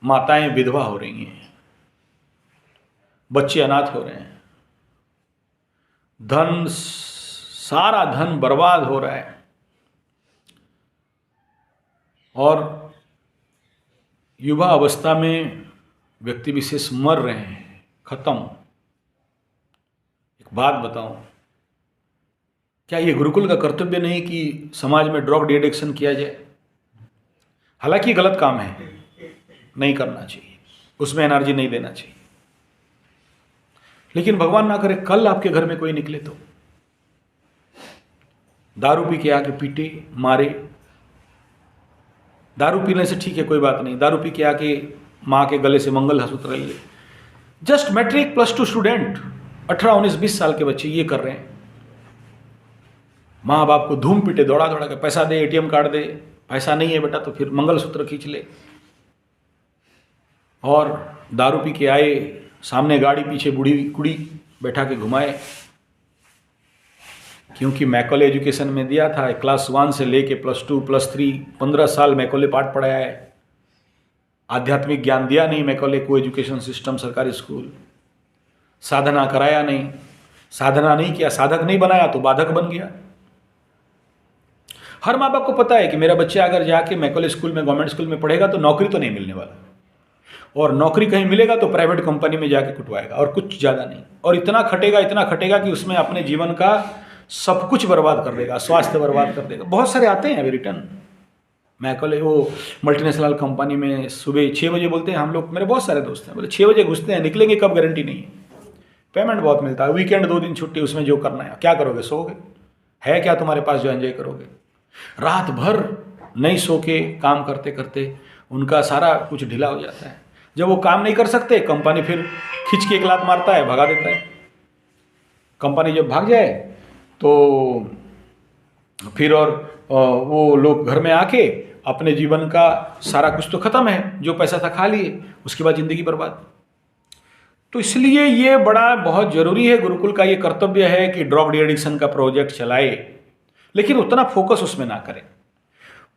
माताएं विधवा हो रही हैं, बच्चे अनाथ हो रहे हैं, सारा धन बर्बाद हो रहा है और युवा अवस्था में व्यक्ति विशेष मर रहे हैं, खत्म। एक बात बताऊं, क्या ये गुरुकुल का कर्तव्य नहीं कि समाज में ड्रग डी एडिक्शन किया जाए? हालांकि गलत काम है, नहीं करना चाहिए, उसमें एनर्जी नहीं देना चाहिए, लेकिन भगवान ना करे कल आपके घर में कोई निकले तो दारू पी के आके पीटे मारे। दारू पीने से ठीक है, कोई बात नहीं, दारू पी के आके माँ के गले से मंगलसूत्र ले, जस्ट मैट्रिक +2 स्टूडेंट 18, 19, 20 साल के बच्चे ये कर रहे हैं। माँ बाप को धूम पीटे, दौड़ा दौड़ा के पैसा दे, ATM कार्ड दे, पैसा नहीं है बेटा तो फिर मंगलसूत्र खींच ले। और दारू पी के आए, सामने गाड़ी, पीछे बूढ़ी कुड़ी बैठा के घुमाए। क्योंकि मैकॉले एजुकेशन में दिया था, क्लास 1 से लेके +2, +3, 15 साल मैकॉले पाठ पढ़ाया है। आध्यात्मिक ज्ञान दिया नहीं मैकॉले को एजुकेशन सिस्टम, सरकारी स्कूल। साधना कराया नहीं, साधना नहीं किया, साधक नहीं बनाया तो बाधक बन गया। हर माँ बाप को पता है कि मेरा बच्चा अगर जाके मैकॉले स्कूल में, गवर्नमेंट स्कूल में पढ़ेगा तो नौकरी तो नहीं मिलने वाला, और नौकरी कहीं मिलेगा तो प्राइवेट कंपनी में जाके कुटवाएगा, और कुछ ज़्यादा नहीं। और इतना खटेगा कि उसमें अपने जीवन का सब कुछ बर्बाद कर देगा, स्वास्थ्य बर्बाद कर देगा। बहुत सारे आते हैं अभी रिटर्न मैकॉले, वो मल्टीनेशनल कंपनी में सुबह 6 बजे बोलते हैं हम लोग, मेरे बहुत सारे दोस्त हैं, बोले 6 बजे घुसते हैं, निकलेंगे कब गारंटी नहीं है। पेमेंट बहुत मिलता है, वीकेंड 2 दिन छुट्टी, उसमें जो करना है। क्या करोगे, सोओगे? है क्या तुम्हारे पास जो एंजॉय करोगे? रात भर नहीं सो के काम करते करते उनका सारा कुछ ढीला हो जाता है। जब वो काम नहीं कर सकते, कंपनी फिर खींच के एक लात मारता है, भगा देता है। कंपनी जब भाग जाए तो फिर और वो लोग घर में आके अपने जीवन का सारा कुछ तो खत्म है, जो पैसा था खा लिए, उसके बाद जिंदगी बर्बाद। तो इसलिए ये बहुत जरूरी है, गुरुकुल का ये कर्तव्य है कि ड्रग डी एडिक्शन का प्रोजेक्ट चलाए, लेकिन उतना फोकस उसमें ना करें।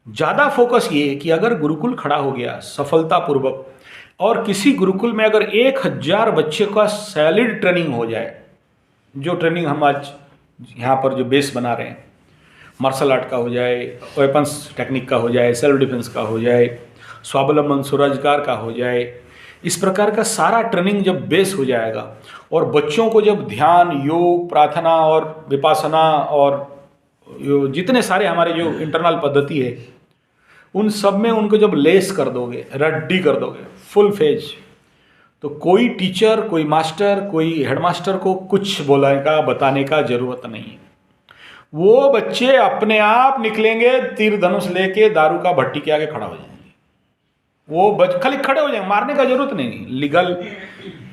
ज़्यादा फोकस ये कि अगर गुरुकुल खड़ा हो गया सफलतापूर्वक, और किसी गुरुकुल में अगर 1000 बच्चे का सैलिड ट्रेनिंग हो जाए, जो ट्रेनिंग हम आज यहाँ पर जो बेस बना रहे हैं, मार्शल आर्ट का हो जाए, वेपन्स टेक्निक का हो जाए, सेल्फ डिफेंस का हो जाए, स्वावलंबन स्वरोजगार का हो जाए, इस प्रकार का सारा ट्रेनिंग जब बेस हो जाएगा, और बच्चों को जब ध्यान, योग, प्रार्थना और विपासना और जितने सारे हमारे जो इंटरनल पद्धति है, उन सब में उनको जब लेस कर दोगे, रेडी कर दोगे, फुल फेज, तो कोई टीचर, कोई मास्टर, कोई हेडमास्टर को कुछ बोलने का, बताने का जरूरत नहीं है। वो बच्चे अपने आप निकलेंगे, तीर धनुष लेके दारू का भट्टी के आगे खड़ा हो जाएंगे। वो खाली खड़े हो जाएंगे, मारने का जरूरत नहीं, लीगल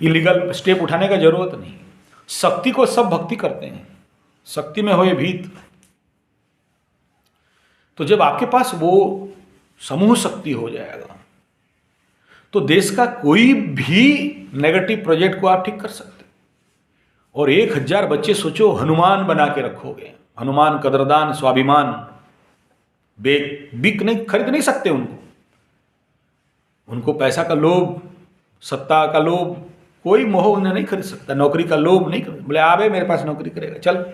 इलीगल स्टेप उठाने का जरूरत नहीं। शक्ति को सब भक्ति करते हैं, शक्ति में होए भीत। तो जब आपके पास वो समूह शक्ति हो जाएगा तो देश का कोई भी नेगेटिव प्रोजेक्ट को आप ठीक कर सकते। और 1000 बच्चे सोचो, हनुमान बना के रखोगे, हनुमान कदरदान, स्वाभिमान, बिक नहीं, खरीद नहीं सकते उनको पैसा का लोभ, सत्ता का लोभ, कोई मोह उन्हें नहीं खरीद सकता। नौकरी का लोभ नहीं, बोले आवे मेरे पास नौकरी करेगा, चल।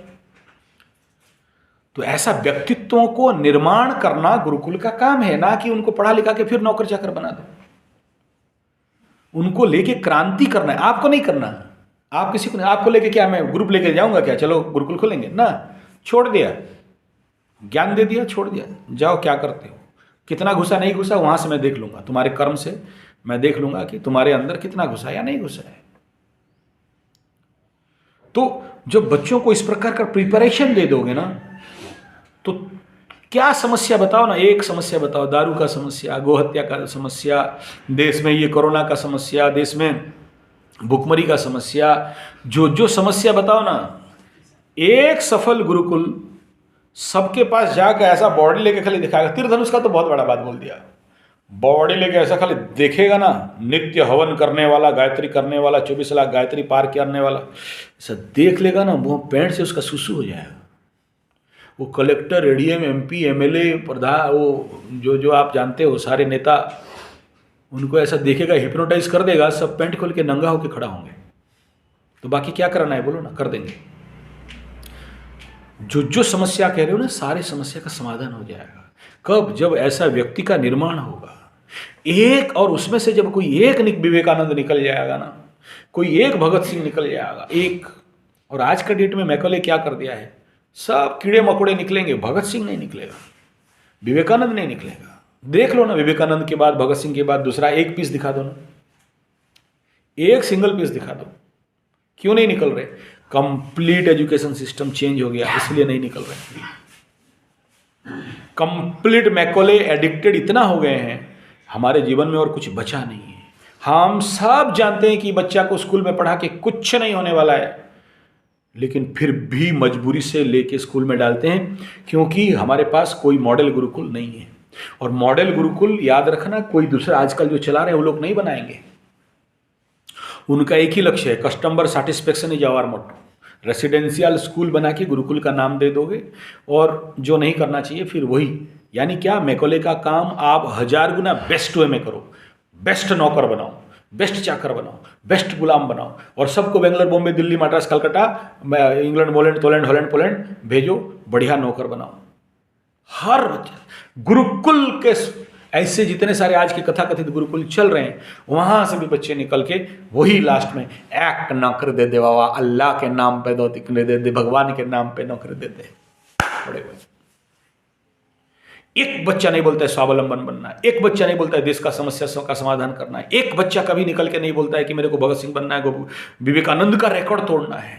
तो ऐसा व्यक्तित्वों को निर्माण करना गुरुकुल का काम है, ना कि उनको पढ़ा लिखा के फिर नौकर चाकर बना दो। उनको लेके क्रांति करना है, आपको नहीं करना। आप किसी को नहीं, आपको लेके क्या मैं ग्रुप लेके जाऊंगा क्या, चलो गुरुकुल खोलेंगे ना, छोड़ दिया, ज्ञान दे दिया, छोड़ दिया, जाओ क्या करते हो, कितना घुसा नहीं घुसा वहां से मैं देख लूंगा, तुम्हारे कर्म से मैं देख लूंगा कि तुम्हारे अंदर कितना घुसा या नहीं घुसा है। तो जब बच्चों को इस प्रकार का प्रिपरेशन दे दोगे ना, तो क्या समस्या बताओ ना, एक समस्या बताओ, दारू का समस्या, गोहत्या का समस्या, देश में ये कोरोना का समस्या, देश में भुखमरी का समस्या, जो समस्या बताओ ना, एक सफल गुरुकुल सबके पास जाकर ऐसा बॉडी लेके खाली दिखाएगा। तीर धनुष का तो बहुत बड़ा बात बोल दिया, बॉडी लेके ऐसा खाली देखेगा ना, नित्य हवन करने वाला, गायत्री करने वाला, 24 लाख गायत्री पार करने वाला, ऐसा देख लेगा ना, वो पैंट से उसका सुसु हो जाएगा। वो कलेक्टर, एडीएम, एमपी, एमएलए, प्रधान, वो जो आप जानते हो सारे नेता, उनको ऐसा देखेगा, हिप्नोटाइज कर देगा, सब पैंट खोल के नंगा होकर खड़ा होंगे। तो बाकी क्या करना है बोलो ना, कर देंगे। जो समस्या कह रहे हो ना, सारी समस्या का समाधान हो जाएगा। कब? जब ऐसा व्यक्ति का निर्माण होगा एक, और उसमें से जब कोई एक विवेकानंद निकल जाएगा ना, कोई एक भगत सिंह निकल जाएगा, एक। और आज का डेट में मैकॉले क्या कर दिया है, सब कीड़े मकोड़े निकलेंगे, भगत सिंह नहीं निकलेगा, विवेकानंद नहीं निकलेगा। देख लो ना, विवेकानंद के बाद, भगत सिंह के बाद दूसरा एक पीस दिखा दो ना, एक सिंगल पीस दिखा दो। क्यों नहीं निकल रहे? कंप्लीट एजुकेशन सिस्टम चेंज हो गया, इसलिए नहीं निकल रहे। कंप्लीट मैकॉले एडिक्टेड इतना हो गए हैं, हमारे जीवन में और कुछ बचा नहीं है। हम सब जानते हैं कि बच्चा को स्कूल में पढ़ा के कुछ नहीं होने वाला है, लेकिन फिर भी मजबूरी से लेके स्कूल में डालते हैं, क्योंकि हमारे पास कोई मॉडल गुरुकुल नहीं है। और मॉडल गुरुकुल याद रखना, कोई दूसरा आजकल जो चला रहे हैं वो लोग नहीं बनाएंगे। उनका एक ही लक्ष्य है, customer satisfaction is our motto. Residential school बना के गुरुकुल का नाम दे दोगे, और जो नहीं करना चाहिए फिर वही, यानी क्या, मैकॉले का काम आप 1000 गुना बेस्ट वे में करो। बेस्ट नौकर बनाओ, बेस्ट चाकर बनाओ, बेस्ट गुलाम बनाओ, और सबको बेंगलोर, बॉम्बे, दिल्ली, मद्रास, कलकत्ता, इंग्लैंड, मोलैंड, तोलैंड, हॉलैंड, पोलैंड भेजो, बढ़िया नौकर बनाओ। हर बच्चा गुरुकुल के, ऐसे जितने सारे आज के कथाकथित गुरुकुल चल रहे हैं, वहां से भी बच्चे निकल के वही लास्ट में एक्ट नौकर दे दे बाबा, अल्लाह के नाम पे दो तिकने दे दे, भगवान के नाम पे नौकर दे दे। बड़े बड़े एक बच्चा नहीं बोलता है स्वावलंबन बनना है, एक बच्चा नहीं बोलता है देश का समस्या का समाधान करना है, एक बच्चा कभी निकल के नहीं बोलता है कि मेरे को भगत सिंह बनना है, विवेकानंद का रिकॉर्ड तोड़ना है।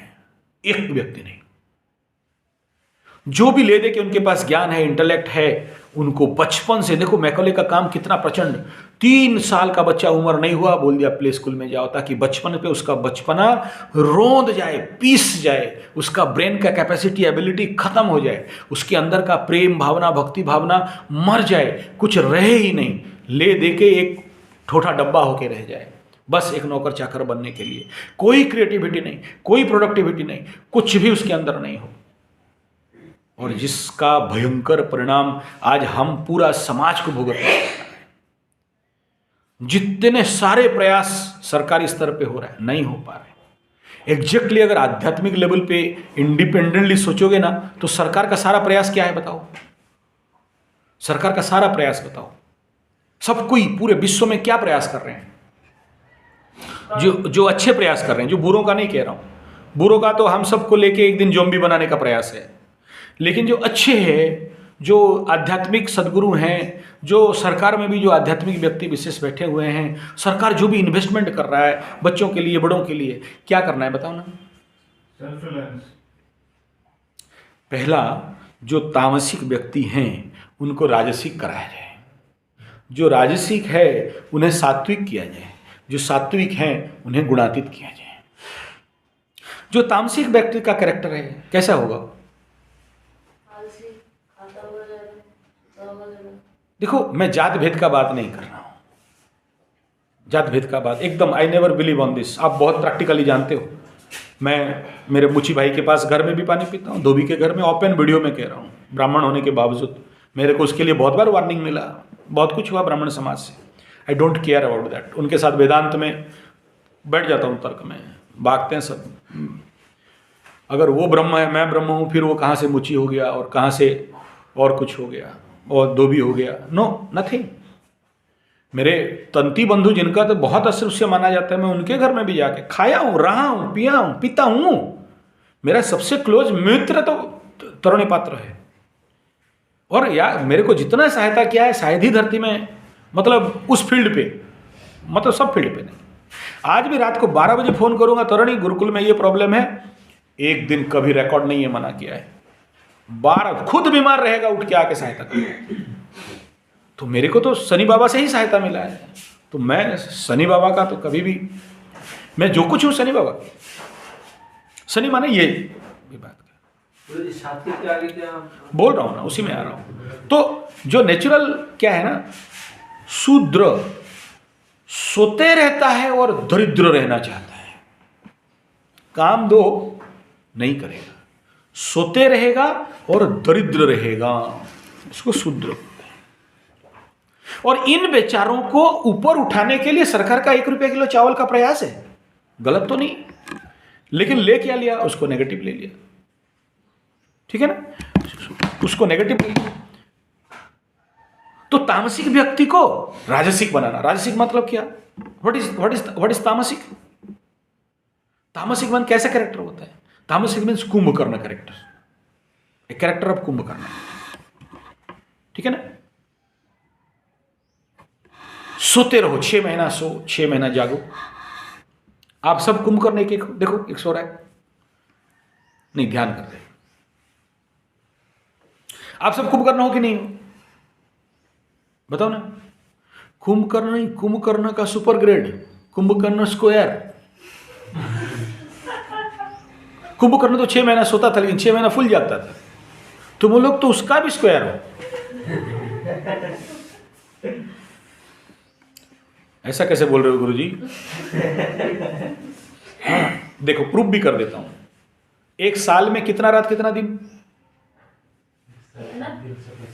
एक व्यक्ति नहीं। जो भी ले दे के उनके पास ज्ञान है, इंटेलेक्ट है, उनको बचपन से, देखो मैकॉले का काम कितना प्रचंड, 3 साल का बच्चा उम्र नहीं हुआ, बोल दिया प्ले स्कूल में जाओ, ताकि बचपन पे उसका बचपना रोंद जाए, पीस जाए, उसका ब्रेन का कैपेसिटी, एबिलिटी खत्म हो जाए, उसके अंदर का प्रेम भावना, भक्ति भावना मर जाए, कुछ रहे ही नहीं, ले दे के एक ठोठा डब्बा होके रह जाए, बस एक नौकर चाकर बनने के लिए। कोई क्रिएटिविटी नहीं, कोई प्रोडक्टिविटी नहीं, कुछ भी उसके अंदर नहीं हो। और जिसका भयंकर परिणाम आज हम पूरा समाज को भुगतना पड़ रहा है। जितने सारे प्रयास सरकारी स्तर पे हो रहा है, नहीं हो पा रहे। एग्जैक्टली अगर आध्यात्मिक लेवल पे इंडिपेंडेंटली सोचोगे ना, तो सरकार का सारा प्रयास क्या है बताओ? सरकार का सारा प्रयास बताओ। सब कोई पूरे विश्व में क्या प्रयास कर रहे हैं? जो अच्छे प्रयास कर रहे हैं, जो बुरों का नहीं कह रहा हूं, बुरों का तो हम सबको लेके एक दिन ज़ॉम्बी बनाने का प्रयास है। लेकिन जो अच्छे हैं, जो आध्यात्मिक सदगुरु हैं, जो सरकार में भी जो आध्यात्मिक व्यक्ति विशेष बैठे हुए हैं, सरकार जो भी इन्वेस्टमेंट कर रहा है बच्चों के लिए, बड़ों के लिए, क्या करना है बताओ ना? Self reliance. पहला, जो तामसिक व्यक्ति हैं उनको राजसिक कराया जाए, जो राजसिक है उन्हें सात्विक किया जाए, जो सात्विक हैं उन्हें गुणातीत किया जाए। जो तामसिक व्यक्ति का कैरेक्टर है कैसा होगा? देखो, मैं जात भेद का बात नहीं कर रहा हूं, जात भेद का बात एकदम, I never believe on this. आप बहुत प्रैक्टिकली जानते हो, मैं मेरे मुची भाई के पास घर में भी पानी पीता हूँ, धोबी के घर में, ओपन वीडियो में कह रहा हूँ, ब्राह्मण होने के बावजूद मेरे को उसके लिए बहुत बार वार्निंग मिला, बहुत कुछ हुआ ब्राह्मण समाज से। I don't care about that. उनके साथ वेदांत में बैठ जाता हूँ, तर्क में भागते हैं सब। अगर वो ब्रह्म है, मैं ब्रह्म हूँ, फिर वो कहाँ से मुची हो गया और कहाँ से और कुछ हो गया और धोबी हो गया? No, nothing. मेरे तंती बंधु जिनका तो बहुत अश्रुष्य माना जाता है, मैं उनके घर में भी जाके खाया हूँ, रहा हूँ, पिया हूँ, पीता हूँ। मेरा सबसे क्लोज मित्र तो तरुणी पात्र है। और यार मेरे को जितना सहायता किया है शायद ही धरती में, मतलब उस फील्ड पे, मतलब सब फील्ड पे नहीं। आज भी रात को 12 बजे फोन करूंगा, तरुणी गुरुकुल में ये प्रॉब्लम है, एक दिन कभी रिकॉर्ड नहीं है मना किया है। 12 खुद बीमार रहेगा, उठ के आके सहायता करेगा। तो मेरे को तो शनि बाबा से ही सहायता मिला है, तो मैं शनि बाबा का तो कभी भी, मैं जो कुछ हूं शनि बाबा की। शनि माने ये बात बोल रहा हूं ना, उसी में आ रहा हूं। तो जो नेचुरल क्या है ना, शूद्र सोते रहता है और दरिद्र रहना चाहता है, काम दो नहीं करेगा, सोते रहेगा और दरिद्र रहेगा, इसको शूद्र। और इन बेचारों को ऊपर उठाने के लिए सरकार का 1 रुपया किलो चावल का प्रयास है। गलत तो नहीं, लेकिन ले क्या लिया, उसको नेगेटिव ले लिया। ठीक है ना, उसको नेगेटिव ले लिया। तो तामसिक व्यक्ति को राजसिक बनाना। राजसिक मतलब क्या, व्हाट इज तामसिक? तामसिक मन कैसा कैरेक्टर होता है? तामसिक मीन्स कुंभकर्ण कैरेक्टर, एक कैरेक्टर ऑफ कुंभकर्ण। ठीक है ना, सोते रहो, 6 महीना सो, 6 महीना जागो। आप सब कुंभकर्ण एक देखो, एक सो रहा है, नहीं ध्यान करते। आप सब कुंभकर्ण हो कि नहीं हो, बताओ ना। कुंभकर्ण नहीं, कुंभकर्ण का super grade, Kumbhakarna square. Kumbhakarna तो 6 महीना सोता था, लेकिन 6 महीना फुल जाता था। तुम लोग तो उसका भी स्क्वायर हो। ऐसा कैसे बोल रहे हो गुरुजी? हाँ, देखो प्रूफ भी कर देता हूं। एक साल में कितना रात कितना दिन?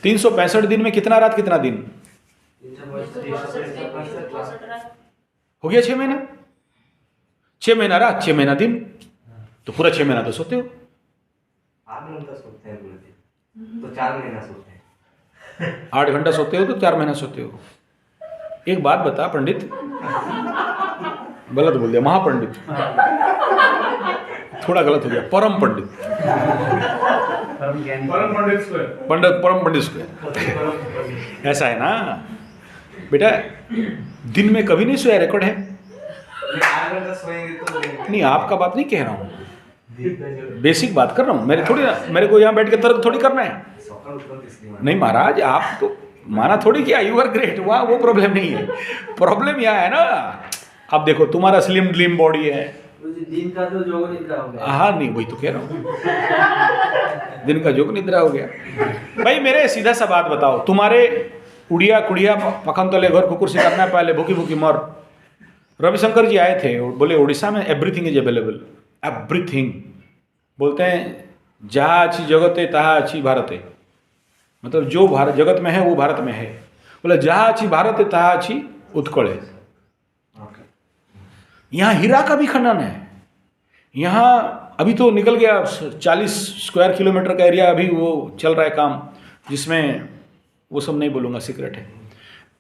365 दिन में कितना रात कितना दिन? हो गया 6 महीना। 6 महीना रात, 6 महीना दिन, तो पूरा 6 महीना तो सोते हो। 8 घंटा सोते हैं तो 4 महीना सोते हैं। 8 घंटा सोते हो तो 4 महीना सोते हो। एक बात बता पंडित, गलत बोल दिया, महापंडित, थोड़ा गलत हो गया, परम पंडित, परम पंडित स्क्वायर। ऐसा है ना बेटा, दिन में कभी नहीं सोया, रिकॉर्ड है। 8 घंटा सोएंगे तो नहीं, आपका बात नहीं कह रहा हूँ, बेसिक बात कर रहा हूँ। मेरे को यहाँ बैठ के तर्क थोड़ी करना है। नहीं महाराज, आप तो माना थोड़ी किया, यू आर ग्रेट, वहाँ वो प्रॉब्लम नहीं है। प्रॉब्लम यहाँ है ना, अब देखो तुम्हारा स्लिम ड्लीम बॉडी है, दिन का तो जोग निद्रा हो गया। हाँ नहीं, वही तो कह रहा हूँ, दिन का जोग निद्रा हो गया। भाई मेरे सीधा सा बात बताओ, तुम्हारे उड़िया कुड़िया पखन तले घर कुकुर से करना पहले भूखी भूखी मर। रविशंकर जी आए थे, बोले उड़ीसा में एवरीथिंग इज अवेलेबल। एवरीथिंग बोलते हैं, जहाँ अच्छी जगत है तहाँ अच्छी भारत है, मतलब जो भारत जगत में है वो भारत में है। बोले जहाँ अच्छी भारत है तहाँ अच्छी उत्कल है। यहाँ हीरा का भी खनन है। यहाँ अभी तो निकल गया 40 स्क्वायर किलोमीटर का एरिया, अभी वो चल रहा है काम, जिसमें वो सब नहीं बोलूँगा, सीक्रेट है।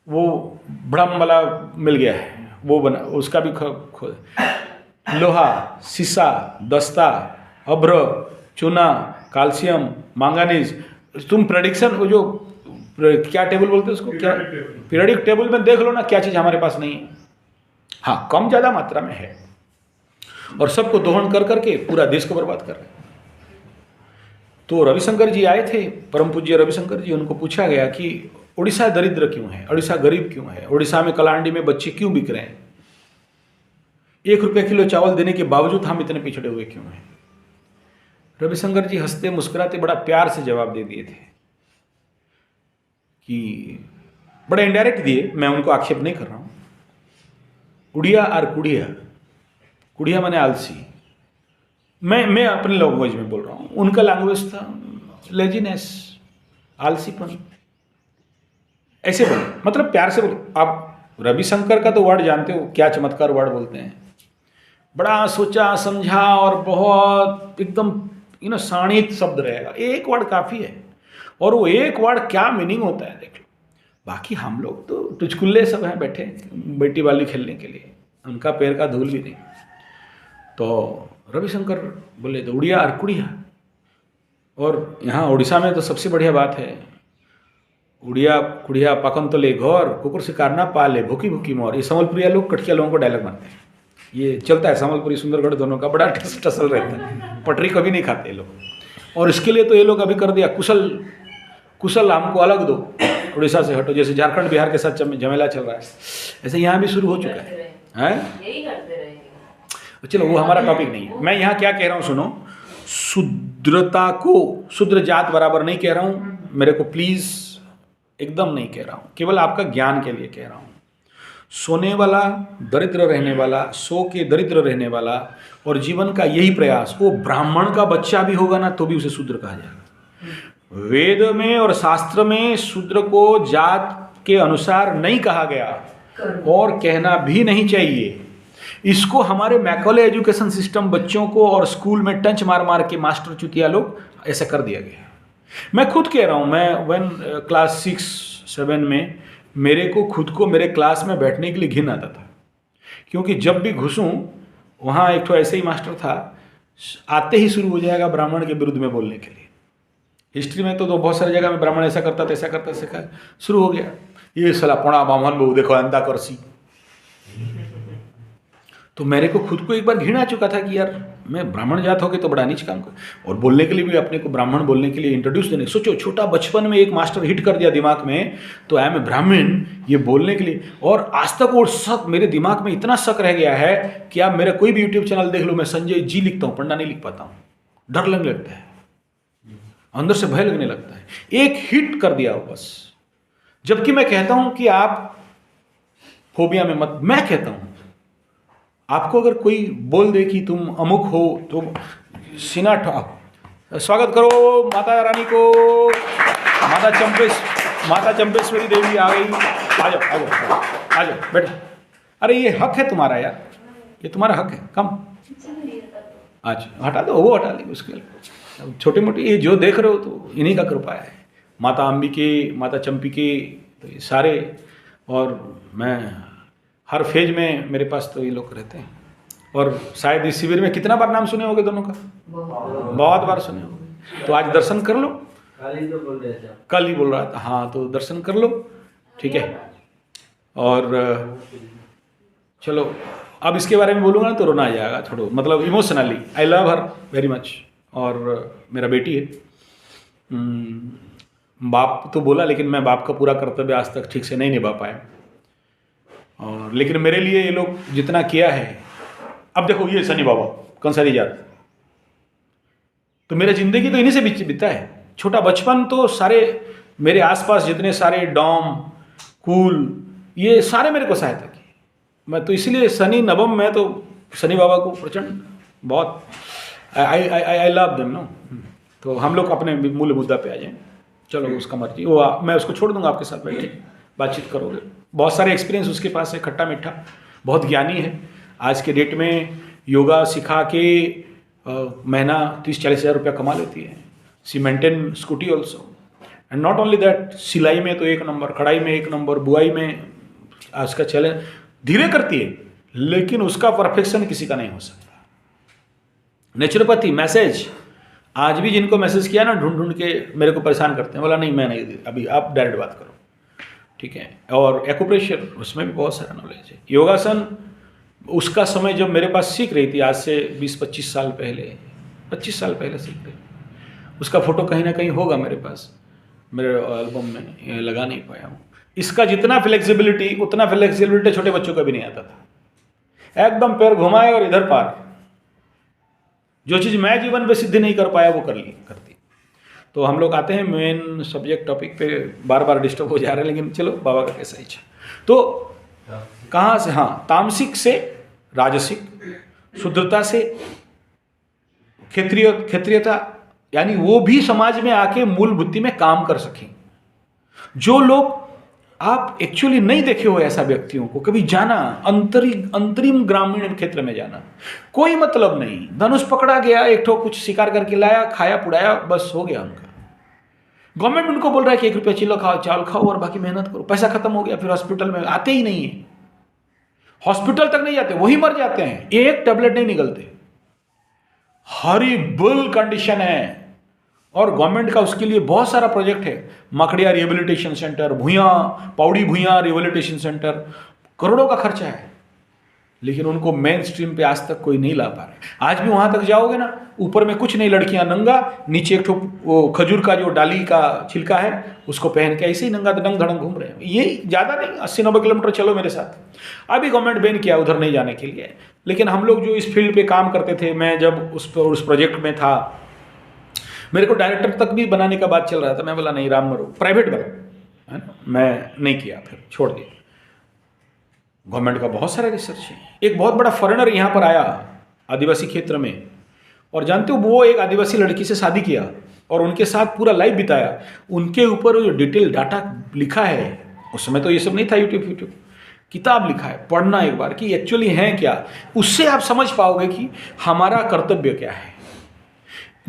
वो ब्रह्म वाला मिल गया है, वो बना, उसका भी लोहा, शीशा, दस्ता, अभ्र, चूना, कैल्शियम, मैंगनीज। तुम प्रेडिक्शन, वो जो क्या टेबल बोलते हैं उसको, क्या पीरियडिक टेबल में देख लो ना, क्या चीज़ हमारे पास नहीं है। हाँ, कम ज़्यादा मात्रा में है, और सबको दोहन कर करके पूरा देश को बर्बाद कर रहे हैं। तो रविशंकर जी आए थे, परम पूज्य रविशंकर जी, उनको पूछा गया कि उड़ीसा दरिद्र क्यों है, उड़ीसा गरीब क्यों है, उड़ीसा में कलांडी में बच्चे क्यों बिक रहे हैं, 1 रुपया किलो चावल देने के बावजूद हम इतने पिछड़े हुए क्यों हैं? रविशंकर जी हंसते मुस्कुराते बड़ा प्यार से जवाब दे दिए थे, कि बड़ा इनडायरेक्ट दिए, मैं उनको आक्षेप नहीं कर रहा हूँ। उड़िया और कुड़िया, कुड़िया माने आलसी, मैं अपने लैंग्वेज में बोल रहा हूँ, उनका लैंग्वेज था लेजीनेस, आलसीपन। ऐसे बोले, मतलब प्यार से बोले। आप रविशंकर का तो वर्ड जानते हो, क्या चमत्कार वर्ड बोलते हैं, बड़ा सोचा समझा और बहुत एकदम शाणित शब्द रहेगा, एक वर्ड काफ़ी है, और वो एक वर्ड क्या मीनिंग होता है देख लो। बाकी हम लोग तो टुचकुल्ले सब हैं बैठे बेटी वाली खेलने के लिए, उनका पैर का धूल भी नहीं। तो रविशंकर बोले तो उड़िया और कुड़िया, और यहाँ उड़ीसा में तो सबसे बढ़िया बात है, उड़िया कुड़िया पकन तले घर कुकुर शिकार ना पाले भूखी भूखी मोर। ये संबलपुरिया लोग कटकिया लोगों को डायलॉग मानते हैं, ये चलता है संबलपुरी सुंदरगढ़ दोनों का, बड़ा टसल रहता है, पटरी कभी नहीं खाते ये लोग। और इसके लिए तो ये लोग अभी कर दिया, कुशल हमको अलग दो, उड़ीसा से हटो, जैसे झारखंड बिहार के साथ झमेला चल रहा है, ऐसे यहाँ भी शुरू हो चुका है। यही करते रहेंगे। चलो वो हमारा टॉपिक नहीं है। मैं यहाँ क्या कह रहा हूँ सुनो, शूद्रता को शूद्र जात बराबर नहीं कह रहा हूँ, मेरे को प्लीज़ एकदम नहीं कह रहा हूँ, केवल आपका ज्ञान के लिए कह रहा हूँ। सोने वाला दरिद्र रहने वाला, सो के दरिद्र रहने वाला, और जीवन का यही प्रयास, वो ब्राह्मण का बच्चा भी होगा ना तो भी उसे शूद्र कहा जाएगा। वेद में और शास्त्र में शूद्र को जात के अनुसार नहीं कहा गया और कहना भी नहीं चाहिए। इसको हमारे मैकॉले एजुकेशन सिस्टम बच्चों को और स्कूल में टंच मार मार के मास्टर चुतिया लोग ऐसा कर दिया गया। मैं खुद कह रहा हूँ, मैं वन क्लास 6-7 में मेरे को खुद को मेरे क्लास में बैठने के लिए घिन आता था, क्योंकि जब भी घुसूँ वहाँ एक तो ऐसे ही मास्टर था, आते ही शुरू हो जाएगा ब्राह्मण के विरुद्ध में बोलने के लिए। हिस्ट्री में तो बहुत सारी जगह में ब्राह्मण ऐसा करता था, ऐसा करता, ऐसा शुरू हो गया, ये साला पोड़ा बामन बहु देखो अंधा करसी। तो मेरे को खुद को एक बार घृणा आ चुका था कि यार मैं ब्राह्मण जात होके तो बड़ा नीच काम कर, और बोलने के लिए भी अपने को ब्राह्मण बोलने के लिए इंट्रोड्यूस देने। सोचो, छोटा बचपन में एक मास्टर हिट कर दिया दिमाग में, तो आई एम ए ब्राह्मण ये बोलने के लिए। और आज तक वो शक मेरे दिमाग में इतना शक रह गया है कि आप मेरा कोई भी यूट्यूब चैनल देख लो, मैं संजय जी लिखता हूँ, पंडा नहीं लिख पाता हूँ। डर लगने लगता है, अंदर से भय लगने लगता है। एक हिट कर दिया हो बस। जबकि मैं कहता हूं कि आप फोबिया में मत, मैं कहता हूं आपको अगर कोई बोल दे कि तुम अमुक हो तो सीना ठा स्वागत करो माता रानी को, माता चंपेश्वरी देवी आ गई, आ जाओ आ जाओ आ जाओ बैठो। अरे ये हक है तुम्हारा यार, ये तुम्हारा हक है। कम अच्छा हटा दो, वो हटा लेंगे उसके लिए। छोटी मोटी ये जो देख रहे हो तो इन्हीं का कृपा है, माता अंबिके, माता चंपिके, तो ये सारे। और मैं हर फेज में मेरे पास तो ये लोग रहते हैं। और शायद इस शिविर में कितना बार नाम सुने होंगे दोनों का? बहुत बार सुने होंगे। तो आज दर्शन कर लो। कल ही बोल रहा था, हाँ, तो दर्शन कर लो, ठीक है। और चलो अब इसके बारे में बोलूँगा ना तो रोना आ जाएगा, छोड़ो, मतलब emotionally I love her very much. और मेरा बेटी है, बाप तो बोला, लेकिन मैं बाप का पूरा कर्तव्य आज तक ठीक से नहीं निभा पाया। और लेकिन मेरे लिए ये लोग जितना किया है, अब देखो ये सनी बाबा कंसारी जात, तो मेरा जिंदगी तो इन्हीं से बीता है। छोटा बचपन तो सारे मेरे आसपास जितने सारे डॉम कूल ये सारे मेरे को सहायता की। मैं तो इसलिए शनि नवम में तो शनि बाबा को प्रचंड बहुत आई लव देम नो। तो हम लोग अपने मूल मुद्दा पे आ जाएं। चलो उसका मर्जी, वो मैं उसको छोड़ दूंगा, आपके साथ बैठे बातचीत करोगे। बहुत सारे एक्सपीरियंस उसके पास है, खट्टा मीठा, बहुत ज्ञानी है। आज के डेट में योगा सिखा के महीना 30-40 हज़ार रुपया कमा लेती है। See maintain scooty also, and not only that, सिलाई में तो 1 नंबर, कढ़ाई में 1 नंबर, बुआई में आज का चैलेंज, धीरे करती है लेकिन उसका परफेक्शन किसी का नहीं हो सकता। नेचुरोपैथी मैसेज, आज भी जिनको मैसेज किया ना ढूंढ ढूंढ के मेरे को परेशान करते हैं, बोला नहीं मैं नहीं, अभी आप डायरेक्ट बात करो, ठीक है। और एक्यूप्रेशर, उसमें भी बहुत सारा नॉलेज है। योगासन उसका समय जब मेरे पास सीख रही थी, आज से 20-25 साल पहले, 25 साल पहले सीख रही, उसका फोटो कहीं ना कहीं होगा मेरे पास, मेरे एल्बम में लगा नहीं पाया हूँ। इसका जितना फ्लेक्सिबिलिटी, उतना फ्लेक्सिबिलिटी छोटे बच्चों का भी नहीं आता था। एकदम पैर घुमाए और इधर पार, जो चीज़ मैं जीवन में सिद्ध नहीं कर पाया वो करती। तो हम लोग आते हैं मेन सब्जेक्ट टॉपिक पे, बार बार डिस्टर्ब हो जा रहे हैं, लेकिन चलो बाबा का कैसा इच्छा। तो कहाँ से, हाँ, तामसिक से राजसिक, शुद्धता से क्षेत्रीयता, यानी वो भी समाज में आके मूल बुद्धि में काम कर सकें। जो लोग आप एक्चुअली नहीं देखे हो ऐसा व्यक्तियों को, कभी जाना अंतरिम ग्रामीण क्षेत्र में जाना, कोई मतलब नहीं। धनुष पकड़ा गया, एक ठो कुछ शिकार करके लाया, खाया पुड़ाया, बस हो गया उनका। गवर्नमेंट उनको बोल रहा है कि 1 रुपया चिल्लो खाओ, चावल खाओ और बाकी मेहनत करो, पैसा खत्म हो गया। फिर हॉस्पिटल में आते ही नहीं है, हॉस्पिटल तक नहीं जाते, वही मर जाते हैं, एक टैबलेट नहीं निकलते। हॉरिबल कंडीशन है। और गवर्नमेंट का उसके लिए बहुत सारा प्रोजेक्ट है, Makadia rehabilitation centre, Paudi Bhuiyan rehabilitation centre, करोड़ों का खर्चा है, लेकिन उनको मेन स्ट्रीम पे आज तक कोई नहीं ला पा रहे। आज भी वहां तक जाओगे ना, ऊपर में कुछ नहीं, लड़कियां नंगा, नीचे एक ठो वो खजूर का जो डाली का छिलका है उसको पहन के ऐसे ही नंगा दंग धड़ंग घूम रहे हैं। ये ज़्यादा नहीं, 80-90 किलोमीटर चलो मेरे साथ। अभी गवर्नमेंट बैन किया उधर नहीं जाने के लिए, लेकिन हम लोग जो इस फील्ड पे काम करते थे, मैं जब उस प्रोजेक्ट में था, मेरे को डायरेक्टर तक भी बनाने का बात चल रहा था। मैं बोला नहीं राम मरो, प्राइवेट बनो, है ना, मैं नहीं किया, फिर छोड़ दिया। गवर्नमेंट का बहुत सारा रिसर्च है। एक बहुत बड़ा फॉरेनर यहाँ पर आया आदिवासी क्षेत्र में, और जानते हो वो एक आदिवासी लड़की से शादी किया और उनके साथ पूरा लाइफ बिताया। उनके ऊपर जो डिटेल डाटा लिखा है उस समय तो ये सब नहीं था, यूट्यूब किताब लिखा है, पढ़ना एक बार कि एक्चुअली है क्या, उससे आप समझ पाओगे कि हमारा कर्तव्य क्या है।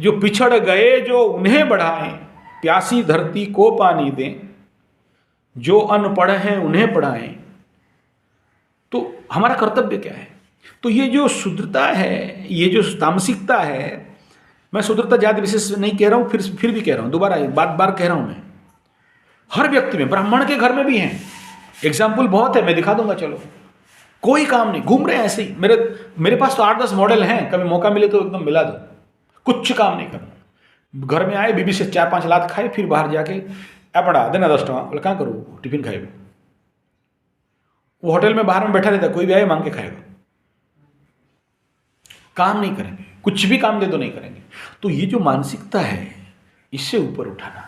जो पिछड़ गए जो उन्हें बढ़ाएं, प्यासी धरती को पानी दें, जो अनपढ़ हैं उन्हें पढ़ाएं, तो हमारा कर्तव्य क्या है। तो ये जो शुद्धता है, ये जो तामसिकता है, मैं शुद्धता जाति विशेष नहीं कह रहा हूँ, फिर भी कह रहा हूँ, दोबारा बार कह रहा हूँ, मैं हर व्यक्ति में, ब्राह्मण के घर में भी हैं, एग्जाम्पल बहुत है, मैं दिखा दूंगा, चलो, कोई काम नहीं, घूम रहे हैं ऐसे ही। मेरे पास तो 8-10 मॉडल हैं, कभी मौका मिले तो एकदम मिला दो, कुछ काम नहीं करना। घर में आए, बीबी से 4-5 लात खाए, फिर बाहर जाके पड़ा देना 10 टका, बोले कहाँ करूँ, टिफिन खाएगा। वो होटल में बाहर में बैठा रहता है, कोई भी आए मांग के खाएगा, काम नहीं करेंगे, कुछ भी काम दे दो नहीं करेंगे। तो ये जो मानसिकता है, इससे ऊपर उठाना,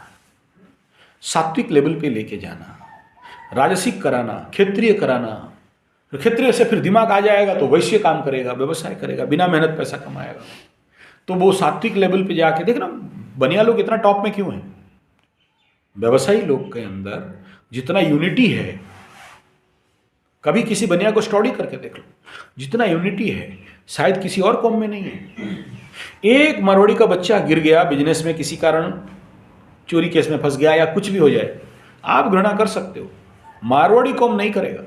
सात्विक लेवल पे लेके जाना, राजसिक कराना, क्षेत्रीय कराना, क्षेत्रीय से फिर दिमाग आ जाएगा तो वैश्य काम करेगा, व्यवसाय करेगा, बिना मेहनत पैसा कमाएगा। तो वो सात्विक लेवल पे जाके देखना, बनिया लोग इतना टॉप में क्यों है। व्यवसायी लोग के अंदर जितना यूनिटी है, कभी किसी बनिया को स्टडी करके देख लो, जितना यूनिटी है शायद किसी और कौम में नहीं है। एक मारवाड़ी का बच्चा गिर गया बिजनेस में, किसी कारण चोरी केस में फंस गया या कुछ भी हो जाए, आप घृणा कर सकते हो, मारवाड़ी कौम नहीं करेगा,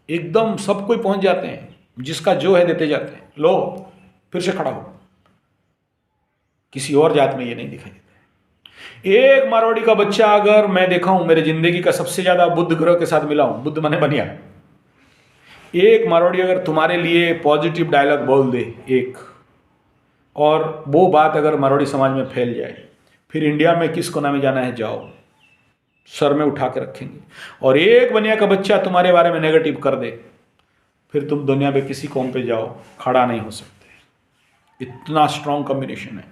एकदम सब कोई पहुंच जाते हैं, जिसका जो है देते जाते हैं, लो फिर से खड़ा हो। किसी और जात में ये नहीं दिखाई देता। एक मारवाड़ी का बच्चा अगर मैं देखा हूं, मेरे जिंदगी का सबसे ज्यादा बुद्ध ग्रह के साथ मिला हूं, बुद्ध माने बनिया, एक मारवाड़ी अगर तुम्हारे लिए पॉजिटिव डायलॉग बोल दे एक, और वो बात अगर मारवाड़ी समाज में फैल जाए, फिर इंडिया में किस कोना में जाना है जाओ, सर में उठा के रखेंगे। और एक बनिया का बच्चा तुम्हारे बारे में नेगेटिव कर दे, फिर तुम दुनिया में किसी कौम पे जाओ, खड़ा नहीं हो सकते। इतना स्ट्रॉन्ग कॉम्बिनेशन है।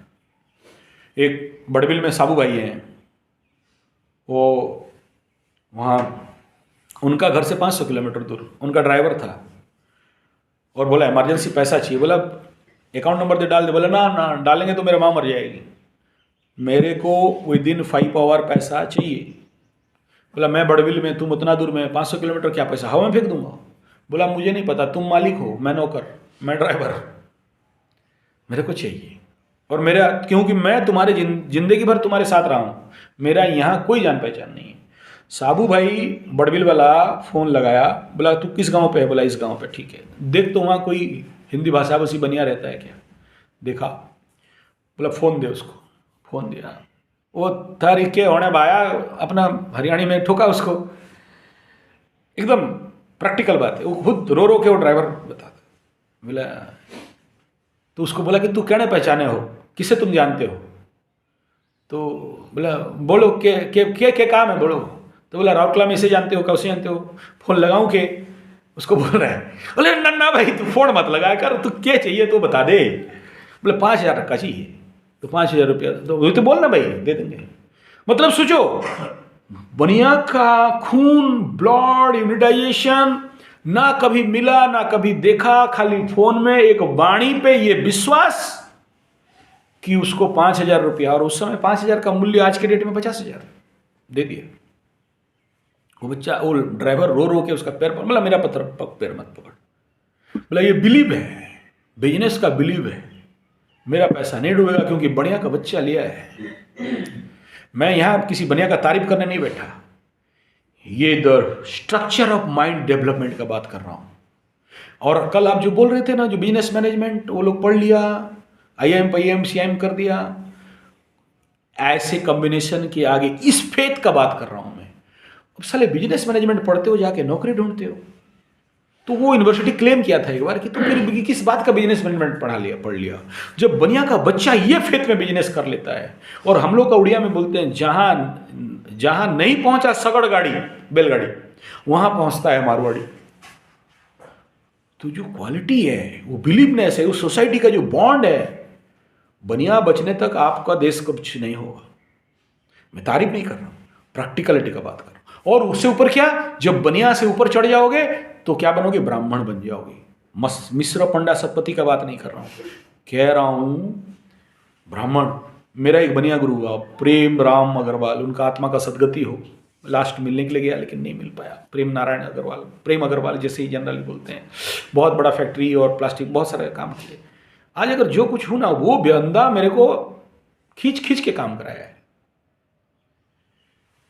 एक बड़बिल में साबू भाई हैं, वो वहाँ उनका घर से 500 किलोमीटर दूर, उनका ड्राइवर था और बोला इमरजेंसी पैसा चाहिए, बोला अकाउंट नंबर दे डाल दे, बोला ना डालेंगे तो मेरा माँ मर जाएगी, मेरे को विदिन 5 आवर पैसा चाहिए। बोला मैं बड़बिल में, तुम उतना दूर में, 500 किलोमीटर क्या पैसा हवा में फेंक दूंगा। बोला मुझे नहीं पता, तुम मालिक हो, मैं नौकर, मैं ड्राइवर, मेरे को चाहिए। और मेरा, क्योंकि मैं तुम्हारे जिंदगी भर तुम्हारे साथ रहा हूँ, मेरा यहाँ कोई जान पहचान नहीं है। साबू भाई बड़बिल वाला फ़ोन लगाया, बोला तू किस गांव पे है, बोला इस गांव पे, ठीक है, देख तो वहाँ कोई हिंदी भाषा बसी बनिया रहता है क्या, देखा, बोला फ़ोन दे उसको, फ़ोन दिया, वो तरीके होने बाया अपना हरियाणी में ठोका उसको, एकदम प्रैक्टिकल बात है, वो खुद रो के वो ड्राइवर बताता, बोला तो उसको बोला कि तू कहने पहचाने हो, किसे तुम जानते हो, तो बोला बोलो के काम है बोलो, तो बोला राउरकेला में इसे जानते हो, कैसे जानते हो, फ़ोन लगाऊं के, उसको बोल रहा है, बोले ना भाई तू फ़ोन मत लगाया कर, तू क्या चाहिए तो बता दे। बोले 5,000 का चाहिए, तो 5,000 रुपया, तो वही तो बोलना भाई दे देंगे। मतलब सोचो, बनिया का खून, ब्लड, यूनिटाइजेशन ना कभी मिला ना कभी देखा, खाली फोन में एक वाणी पे ये विश्वास कि उसको 5,000 रुपया, और उस समय 5,000 का मूल्य आज के डेट में 50,000 दे दिया। वो बच्चा, वो ड्राइवर रो के उसका पैर, बोला मेरा पैर मत पकड़, बोला ये बिलीव है, बिजनेस का बिलीव है, मेरा पैसा नहीं डूबेगा क्योंकि बढ़िया का बच्चा लिया है। मैं यहाँ किसी बढ़िया का तारीफ करने नहीं बैठा, ये the structure of mind development का बात कर रहा हूँ। और कल आप जो बोल रहे थे ना, जो बिजनेस मैनेजमेंट वो लोग पढ़ लिया, IIM PIM CIM कर दिया, ऐसे कॉम्बिनेशन के आगे इस फेथ का बात कर रहा हूँ मैं। अब साले बिजनेस मैनेजमेंट पढ़ते हो, जाके नौकरी ढूंढते हो। तो वो यूनिवर्सिटी क्लेम किया था एक बार कि तुम फिर किस बात का बिजनेस मैनेजमेंट पढ़ लिया, जब बनिया का बच्चा ये फेथ में बिजनेस कर लेता है। और हम लोग का उड़िया में बोलते हैं, जहां नहीं पहुंचा सगड़ गाड़ी, बैलगाड़ी, वहां पहुंचता है मारवाड़ी। तो जो क्वालिटी है, वो बिलीवनेस है, उस सोसाइटी का जो बॉन्ड है, बनिया बचने तक आपका देश कुछ नहीं होगा। मैं तारीफ नहीं कर रहा हूं, प्रैक्टिकलिटी का बात कर रहा हूं। और उससे ऊपर क्या, जब बनिया से ऊपर चढ़ जाओगे तो क्या बनोगे, ब्राह्मण बन जाओगे। मिश्र पंडा सतपति का बात नहीं कर रहा हूं, कह रहा हूं ब्राह्मण। मेरा एक बनिया गुरु हुआ, प्रेम राम अग्रवाल, उनका आत्मा का सदगति हो, लास्ट मिलने के लिए गया लेकिन नहीं मिल पाया। प्रेम अग्रवाल जैसे ही जनरली बोलते हैं, बहुत बड़ा फैक्ट्री और प्लास्टिक बहुत सारे काम किए। आज अगर जो कुछ हूं ना, वो बंदा मेरे को खींच खींच के काम कराया है।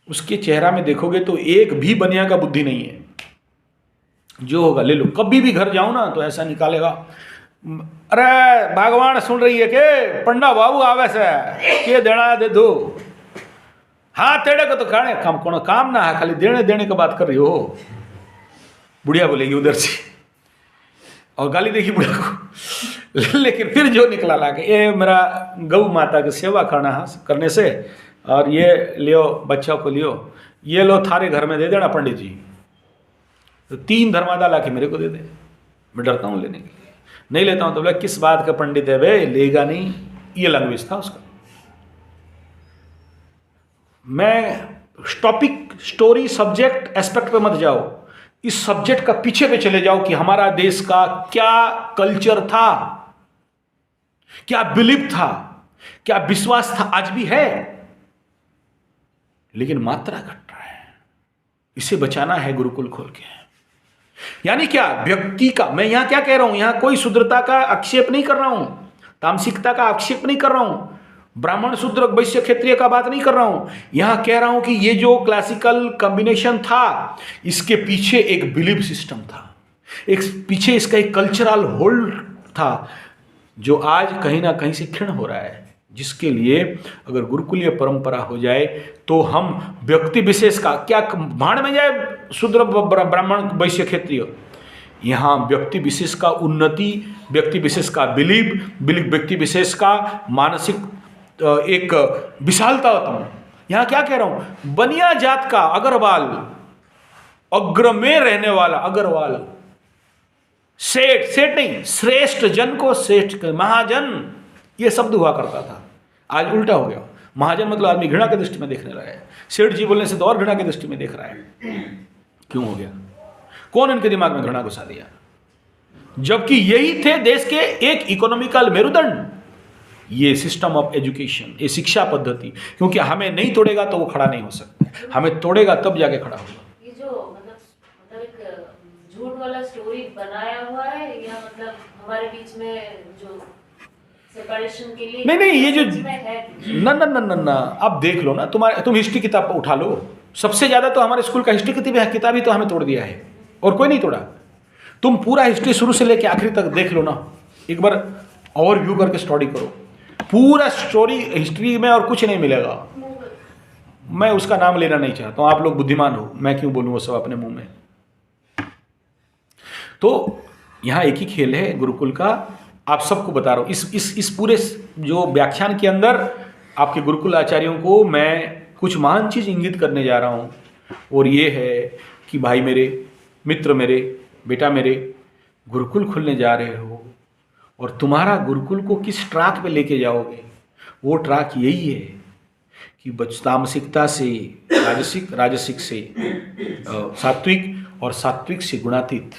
उसके चेहरा में देखोगे तो एक भी बनिया का बुद्धि नहीं है। जो होगा ले लो। कभी भी घर जाऊं ना तो ऐसा निकालेगा, अरे भगवान सुन रही है के पंडा बाबू आवे से के देना दे दो। हाँ तेरे को तो खाने काम कौन काम ना है, खाली देने देने की बात कर रही हो। बुढ़िया बोलेगी उधर से और गाली देगी बुढ़िया को। लेकिन फिर जो निकला लाके, ये मेरा गौ माता की सेवा करने से, और ये लियो बच्चों को लियो, ये लो थारे घर में दे देना पंडित जी। तो 3 धर्मादा ला के मेरे को दे दे। मैं डरता हूँ लेने के लिए, नहीं लेता हूँ। तो बोला किस बात का पंडित है बे, लेगा नहीं। ये लैंग्वेज था उसका। मैं टॉपिक, स्टोरी, सब्जेक्ट, एस्पेक्ट पे मत जाओ, इस सब्जेक्ट का पीछे पे चले जाओ कि हमारा देश का क्या कल्चर था, क्या बिलीफ था, क्या विश्वास था, आज भी है, लेकिन मात्रा घट रहा है। इसे बचाना है गुरुकुल खोल के। यानी क्या, व्यक्ति का, मैं यहां क्या कह रहा हूं, यहां कोई शूद्रता का आक्षेप नहीं कर रहा हूं, तामसिकता का आक्षेप नहीं कर रहा हूं, ब्राह्मण शूद्र वैश्य क्षत्रिय का बात नहीं कर रहा हूं। यहां कह रहा हूं कि ये जो क्लासिकल कॉम्बिनेशन था, इसके पीछे एक बिलीफ सिस्टम था, एक पीछे इसका एक कल्चरल होल्ड था, जो आज कहीं ना कहीं से क्षीण हो रहा है। जिसके लिए अगर गुरुकुलीय परंपरा हो जाए तो हम व्यक्ति विशेष का, क्या भाड़ में जाए शूद्र ब्राह्मण वैश्य क्षत्रिय, यहाँ व्यक्ति विशेष का उन्नति, व्यक्ति विशेष का बिलीफ, व्यक्ति विशेष का मानसिक एक विशालता होता हूँ। यहाँ क्या कह रहा हूँ, बनिया जात का अग्रवाल, अग्र में रहने वाला अग्रवाल, सेठ नहीं, श्रेष्ठ जन को श्रेष्ठ, महाजन ये शब्द हुआ करता था। आज उल्टा हो गया। महाजन मतलब आदमी घृणा की दृष्टि में देखने लगा है। सेठ जी बोलने से तो और घृणा की दृष्टि में देख रहा है। क्यों हो गया? कौन इनके दिमाग में घृणा घुसा दिया? जबकि यही थे देश के एक इकोनॉमिकल मेरुदंड, ये सिस्टम ऑफ एजुकेशन, ये शिक्षा पद्धति। क्योंकि हमें नहीं तोड़ेगा तो वो खड़ा नहीं हो सकता, हमें तोड़ेगा तब जाके खड़ा होगा। ये जो मतलब एक झूठ वाला स्टोरी बनाया हुआ है, या मतलब हमारे बीच में जो सेपरेशन के लिए नहीं, ये जो है ना अब देख लो ना, तुम हिस्ट्री किताब उठा लो, सबसे ज्यादा तो हमारे स्कूल का हिस्ट्री किताब ही तो हमें तोड़ दिया है, और कोई नहीं तोड़ा। तुम पूरा हिस्ट्री शुरू से लेके आखिरी तक देख लो ना, एक बार ओवरव्यू करके स्टडी करो, पूरा स्टोरी हिस्ट्री में और कुछ नहीं मिलेगा। मैं उसका नाम लेना नहीं चाहता हूं, आप लोग बुद्धिमान हो, मैं क्यों बोलूं वो सब अपने मुंह में। तो यहां एक ही खेल है गुरुकुल का, आप सबको बता रहा हूं। इस पूरे जो व्याख्यान के अंदर आपके गुरुकुल आचार्यों को मैं कुछ महान चीज इंगित करने जा रहा हूं, और ये है कि भाई मेरे, मित्र मेरे, बेटा मेरे, गुरुकुल खुलने जा रहे हो, और तुम्हारा गुरुकुल को किस ट्रैक पे लेके जाओगे, वो ट्रैक यही है कि तामसिकता से राजसिक से सात्विक, और सात्विक से गुणातीत।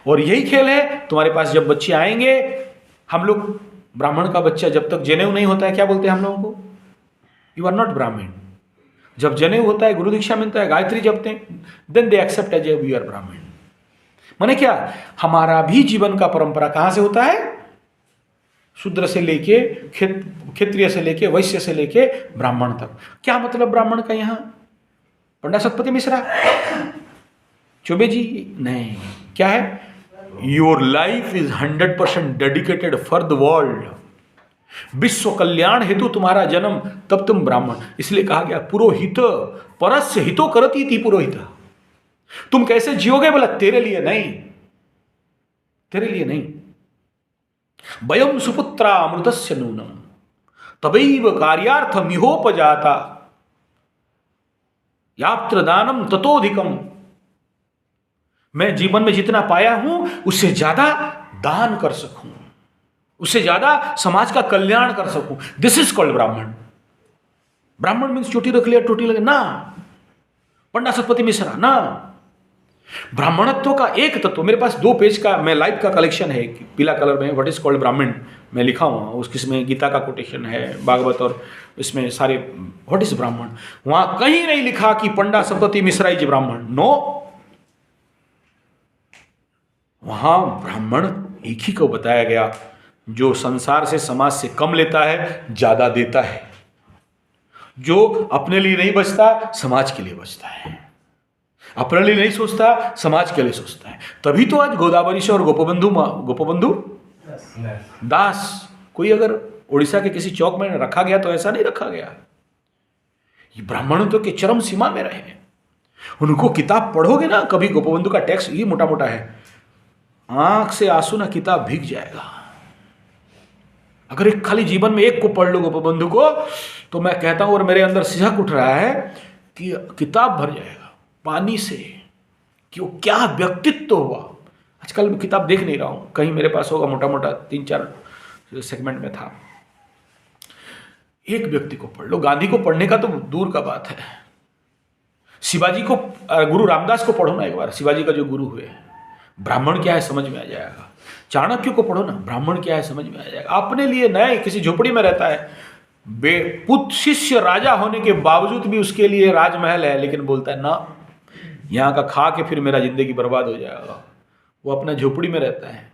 और यही खेल है। तुम्हारे पास जब बच्चे आएंगे, हम लोग ब्राह्मण का बच्चा जब तक जनेऊ नहीं होता है, क्या बोलते हैं हम लोगों को, यू आर नॉट ब्राह्मण। जब जनेऊ होता है, गुरु दीक्षा मिलता है, गायत्री जपते हैं, then they accept as you are Brahmin. माने क्या, हमारा भी जीवन का परंपरा कहां से होता है, शूद्र से लेके क्षत्रिय से लेके वैश्य से लेके ब्राह्मण तक। क्या मतलब ब्राह्मण का यहां, पंडित सतपति मिश्रा, चौबे जी नहीं, क्या है, your life is 100% dedicated for the world, विश्व कल्याण हेतु तुम्हारा जन्म, तब तुम ब्राह्मण। इसलिए कहा गया पुरोहित परस्य हितो करती थी पुरोहित। तुम कैसे जियोगे, बोला तेरे लिए नहीं, तेरे लिए नहीं। वयम सुपुत्रा अमृतस्य नूनम तबैव कार्यार्थमिहोपजाता यात्र दानम ततोधिकम। मैं जीवन में जितना पाया हूं उससे ज्यादा दान कर सकूं, उससे ज्यादा समाज का कल्याण कर सकूं। दिस इज कॉल्ड ब्राह्मण। ब्राह्मण मीन्स चोटी रख लिया, टोटी लगे ना, पंडित सतपति मिश्रा ना। ब्राह्मणत्व का एक तत्व, मेरे पास 2 पेज का मैं लाइव का कलेक्शन है, पीला कलर में, व्हाट इज कॉल्ड ब्राह्मण मैं लिखा हुआ, उसमें गीता का कोटेशन है, भागवत, और इसमें सारे व्हाट इज ब्राह्मण। वहां कहीं नहीं लिखा कि पंडा सप्तती मिश्रा इज ब्राह्मण, नो। वहां ब्राह्मण एक ही को बताया गया, जो संसार से समाज से कम लेता है, ज्यादा देता है, जो अपने लिए नहीं बचता, समाज के लिए बचता है, अपने लिए नहीं सोचता, समाज के लिए सोचता है। तभी तो आज गोदावरी और गोपबंधु दास कोई अगर उड़ीसा के किसी चौक में रखा गया तो ऐसा नहीं रखा गया। ये ब्राह्मणत्व के चरम सीमा में रहे। उनको किताब पढ़ोगे ना, कभी गोपबंधु का टेक्स्ट ये मोटा मोटा है, आंख से आंसू ना किताब भीग जाएगा। अगर एक खाली जीवन में एक को पढ़ लो गोपबंधु को, तो मैं कहता हूं, और मेरे अंदर सिहक उठ रहा है कि किताब भर जाएगा पानी से, कि वो क्या व्यक्तित्व हुआ। आजकल मैं किताब देख नहीं रहा हूं, कहीं मेरे पास होगा, मोटा मोटा 3-4 सेगमेंट में था। एक व्यक्ति को पढ़ लो, गांधी को पढ़ने का तो दूर का बात है, शिवाजी को, गुरु रामदास को पढ़ो ना एक बार, शिवाजी का जो गुरु हुए, ब्राह्मण क्या है समझ में आ जाएगा। चाणक्य को पढ़ो ना, ब्राह्मण क्या है समझ में आ जाएगा। अपने लिए नए किसी झोपड़ी में रहता है, पुत्र शिष्य राजा होने के बावजूद भी उसके लिए राजमहल है, लेकिन बोलता है ना, यहाँ का खा के फिर मेरा जिंदगी बर्बाद हो जाएगा। वो अपना झोपड़ी में रहता है,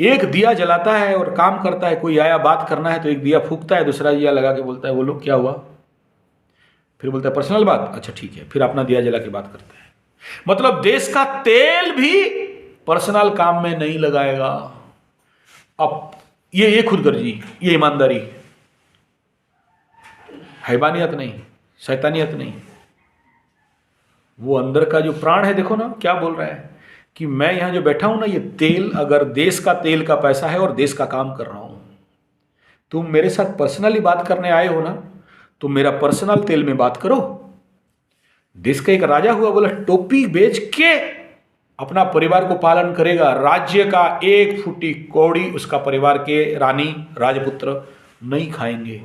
एक दिया जलाता है और काम करता है। कोई आया बात करना है तो एक दिया फूकता है, दूसरा दिया लगा के बोलता है वो लोग क्या हुआ, फिर बोलता है पर्सनल बात, अच्छा ठीक है, फिर अपना दिया जला के बात करता है। मतलब देश का तेल भी पर्सनल काम में नहीं लगाएगा। अब ये खुदगर्जी, ये ईमानदारी, हैवानियत नहीं, शैतानियत नहीं, वो अंदर का जो प्राण है। देखो ना क्या बोल रहा है कि मैं यहां जो बैठा हूं ना, ये तेल अगर देश का तेल का पैसा है और देश का काम कर रहा हूं, तुम मेरे साथ पर्सनली बात करने आए हो ना, तो मेरा पर्सनल तेल में बात करो। देश का एक राजा हुआ, बोला टोपी बेच के अपना परिवार को पालन करेगा, राज्य का 1 फुटी कौड़ी उसका परिवार के रानी राजपुत्र नहीं खाएंगे।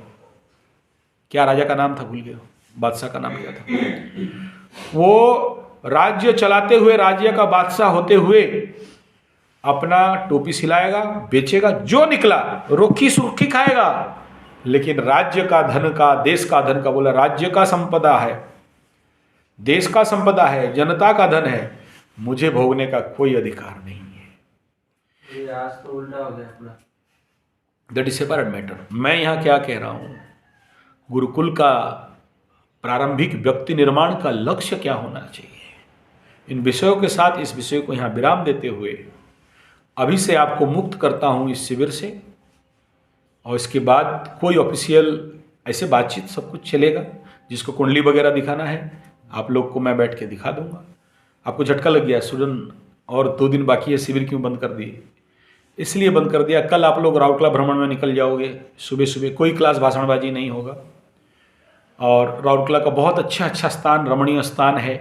क्या राजा का नाम था, भूल गए, बादशाह का नाम क्या था। वो राज्य चलाते हुए, राज्य का बादशाह होते हुए अपना टोपी सिलाएगा, बेचेगा, जो निकला रोखी सुर्खी खाएगा, लेकिन राज्य का धन का, देश का धन का, बोला राज्य का संपदा है, देश का संपदा है, जनता का धन है, मुझे भोगने का कोई अधिकार नहीं है। ये आज तो उल्टा हो गया पूरा। That is separate matter. मैं यहाँ क्या कह रहा हूँ, गुरुकुल का प्रारंभिक व्यक्ति निर्माण का लक्ष्य क्या होना चाहिए, इन विषयों के साथ इस विषय को यहाँ विराम देते हुए अभी से आपको मुक्त करता हूँ इस शिविर से। और इसके बाद कोई ऑफिशियल ऐसे बातचीत सब कुछ चलेगा। जिसको कुंडली वगैरह दिखाना है आप लोग को मैं बैठ के दिखा दूंगा। आपको झटका लग गया स्टूडेंट, और 2 दिन बाकी है, शिविर क्यों बंद कर दिए? इसलिए बंद कर दिया, कल आप लोग राउरकेला भ्रमण में निकल जाओगे। सुबह सुबह कोई क्लास भाषणबाजी नहीं होगा। और राउरकेला का बहुत अच्छा स्थान, रमणीय स्थान है।